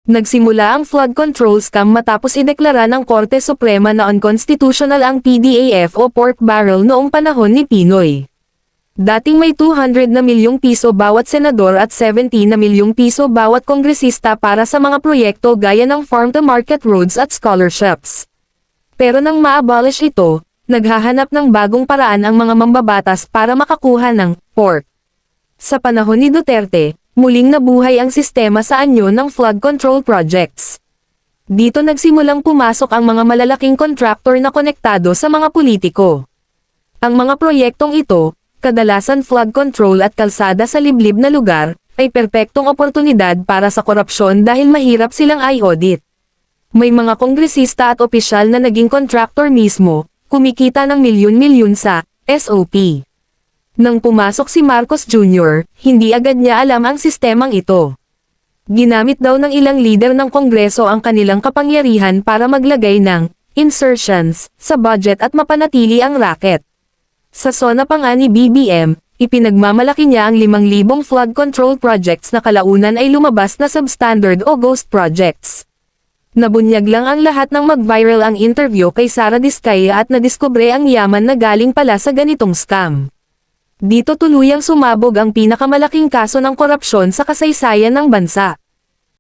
Nagsimula ang flood control scam matapos ideklara ng Korte Suprema na unconstitutional ang PDAF o pork barrel noong panahon ni Pinoy. Dating may 200 na milyong piso bawat senador at 70 na milyong piso bawat kongresista para sa mga proyekto gaya ng farm-to-market roads at scholarships. Pero nang ma-abolish ito, naghahanap ng bagong paraan ang mga mambabatas para makakuha ng pork. Sa panahon ni Duterte, muling nabuhay ang sistema sa anyo ng flood control projects. Dito nagsimulang pumasok ang mga malalaking kontraktor na konektado sa mga politiko. Ang mga proyektong ito, kadalasan flood control at kalsada sa liblib na lugar, ay perpektong oportunidad para sa korupsyon dahil mahirap silang i-audit. May mga kongresista at opisyal na naging kontraktor mismo, kumikita ng milyon-milyon sa SOP. Nang pumasok si Marcos Jr., hindi agad niya alam ang sistemang ito. Ginamit daw ng ilang lider ng Kongreso ang kanilang kapangyarihan para maglagay ng insertions sa budget at mapanatili ang racket. Sa SONA pa nga ni BBM, ipinagmamalaki niya ang 5,000 flood control projects na kalaunan ay lumabas na substandard o ghost projects. Nabunyag lang ang lahat ng mag-viral ang interview kay Sara Diskaya at nadiskubre ang yaman na galing pala sa ganitong scam. Dito tuluyang sumabog ang pinakamalaking kaso ng korupsyon sa kasaysayan ng bansa.